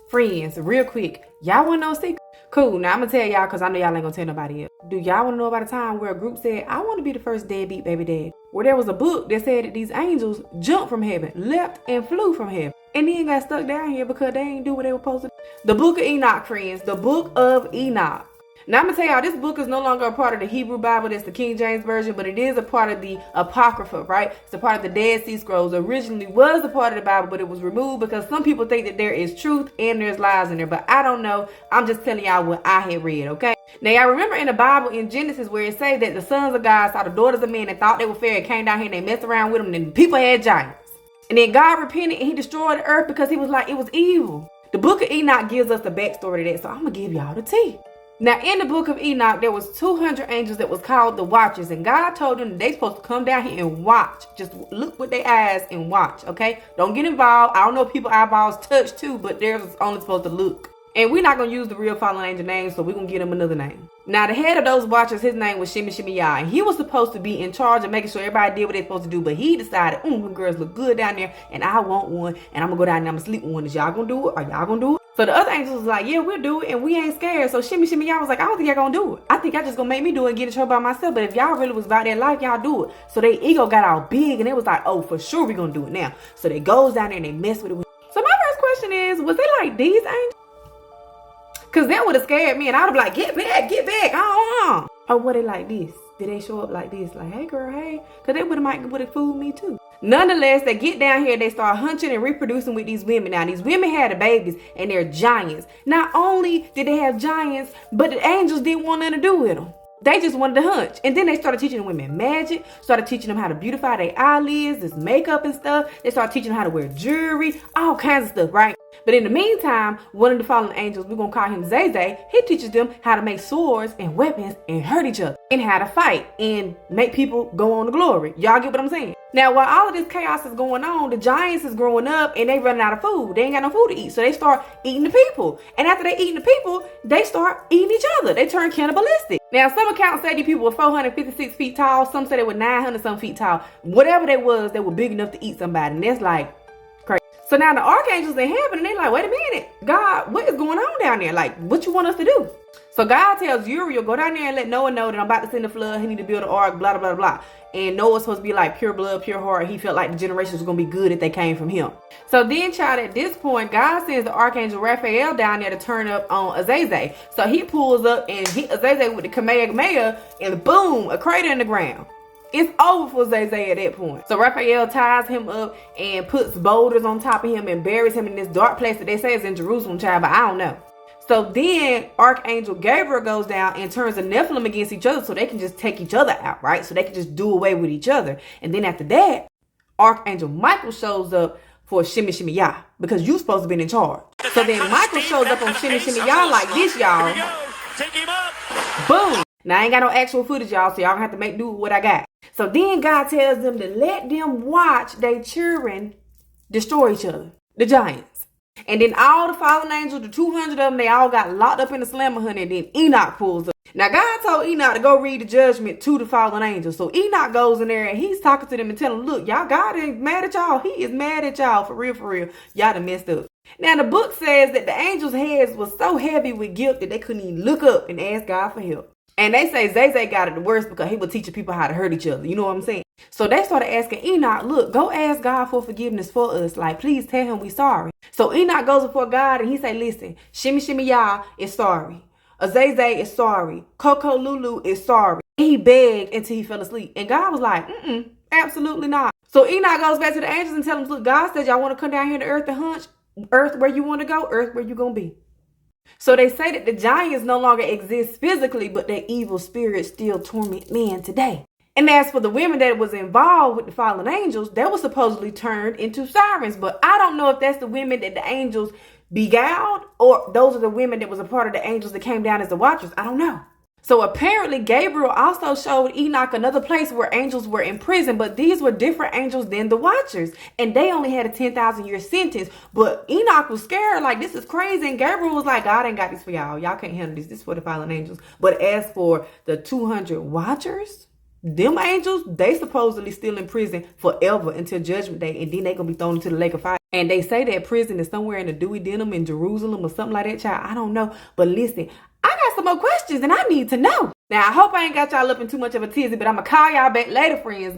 Friends, real quick, y'all want to know a secret? Cool, now I'm going to tell y'all because I know y'all ain't going to tell nobody else. Do y'all want to know about a time where a group said, I want to be the first deadbeat baby dad? Where there was a book that said that these angels jumped from heaven, leapt and flew from heaven, and then got stuck down here because they ain't do what they were supposed to do. The Book of Enoch, friends, the Book of Enoch. Now, I'm going to tell y'all, this book is no longer a part of the Hebrew Bible. That's the King James Version, but it is a part of the Apocrypha, right? It's a part of the Dead Sea Scrolls. Originally was a part of the Bible, but it was removed because some people think that there is truth and there's lies in there, but I don't know. I'm just telling y'all what I had read, okay? Now, y'all remember in the Bible in Genesis where it says that the sons of God saw the daughters of men and thought they were fair and came down here and they messed around with them and people had giants. And then God repented and he destroyed the earth because he was like, it was evil. The Book of Enoch gives us the backstory to that, so I'm going to give y'all the tea. Now, in the Book of Enoch, there was 200 angels that was called the Watchers, and God told them that they supposed to come down here and watch. Just look with their eyes and watch, okay? Don't get involved. I don't know if people's eyeballs touch too, but they're only supposed to look. And we're not going to use the real fallen angel name, so we're going to give them another name. Now, the head of those watchers, his name was Shimmy Shimmy Yah, and he was supposed to be in charge of making sure everybody did what they're supposed to do, but he decided, them girls look good down there, and I want one, and I'm going to go down there and I'm going to sleep with one. Is y'all going to do it? Are y'all going to do it? So the other angels was like, yeah, we'll do it, and we ain't scared. So Shimmy Shimmy Y'all was like, I don't think y'all gonna do it. I think y'all just gonna make me do it and get in trouble by myself. But if y'all really was about that life, y'all do it. So their ego got all big, and it was like, oh, for sure we gonna do it now. So they goes down there and they mess with it. So my first question is, was they like these angels? Because that would have scared me, and I would have been like, get back, Or were they like this? Did they show up like this? Like, hey girl, hey. Because they would have fooled me too. Nonetheless, they get down here, they start hunching and reproducing with these women. Now, these women had the babies, and they're giants. Not only did they have giants, but the angels didn't want nothing to do with them. They just wanted to hunch. And then they started teaching the women magic, started teaching them how to beautify their eyelids, this makeup and stuff. They started teaching them how to wear jewelry, all kinds of stuff, right? But in the meantime, one of the fallen angels, we're going to call him Zay, he teaches them how to make swords and weapons and hurt each other and how to fight and make people go on to glory. Y'all get what I'm saying? Now, while all of this chaos is going on, the giants is growing up and they running out of food. They ain't got no food to eat. So they start eating the people. And after they eating the people, they start eating each other. They turn cannibalistic. Now, some accounts say these people were 456 feet tall. Some say they were 900 some feet tall. Whatever they was, they were big enough to eat somebody. And that's like crazy. So now the archangels in heaven, and they like, wait a minute, God, what is going on down there? Like, what you want us to do? So God tells Uriel, go down there and let Noah know that I'm about to send a flood. He need to build an ark, blah, blah, blah, blah. And Noah's supposed to be like pure blood, pure heart. He felt like the generations was going to be good if they came from him. So then, child, at this point, God sends the archangel Raphael down there to turn up on Azazel. So he pulls up and hit Azazel with the Kamehameha, and boom, a crater in the ground. It's over for Zay at that point. So Raphael ties him up and puts boulders on top of him and buries him in this dark place that they say is in Jerusalem, child, but I don't know. So then Archangel Gabriel goes down and turns the Nephilim against each other so they can just take each other out, right? So they can just do away with each other. And then after that, Archangel Michael shows up for Shimmy Shimmy Yah because you're supposed to be in charge. So then Michael shows up on Shimmy Shimmy Yah like this, y'all. Take him up. Boom. Now I ain't got no actual footage, y'all, so y'all gonna have to make do with what I got. So then God tells them to let them watch their children destroy each other, the giants. And then all the fallen angels, the 200 of them, they all got locked up in the slammer honey. And then Enoch pulls up. Now God told Enoch to go read the judgment to the fallen angels. So Enoch goes in there and he's talking to them and telling them, look, y'all, God ain't mad at y'all. He is mad at y'all for real, for real. Y'all done messed up. Now the book says that the angels' heads was so heavy with guilt that they couldn't even look up and ask God for help. And they say Zay got it the worst because he was teaching people how to hurt each other. You know what I'm saying? So they started asking Enoch, look, go ask God for forgiveness for us. Like, please tell him we sorry. So Enoch goes before God and he say, listen, Shimmy Shimmy Yah is sorry. Azazel is sorry. Coco Lulu is sorry. And he begged until he fell asleep. And God was like, absolutely not. So Enoch goes back to the angels and tells them, look, God said y'all want to come down here to earth and hunch. Earth where you want to go, earth where you going to be. So they say that the giants no longer exist physically, but their evil spirits still torment men today. And as for the women that was involved with the fallen angels, they were supposedly turned into sirens. But I don't know if that's the women that the angels beguiled or those are the women that was a part of the angels that came down as the watchers. I don't know. So apparently Gabriel also showed Enoch another place where angels were in prison, but these were different angels than the watchers. And they only had a 10,000 year sentence. But Enoch was scared, like, this is crazy. And Gabriel was like, God ain't got this for y'all. Y'all can't handle this. This is for the fallen angels. But as for the 200 watchers, them angels, they supposedly still in prison forever until judgment day. And then they gonna be thrown into the lake of fire. And they say that prison is somewhere in the Dewey Denim in Jerusalem or something like that, child. I don't know. But listen, I got some more questions and I need to know. Now, I hope I ain't got y'all up in too much of a tizzy, but I'm going to call y'all back later, friends.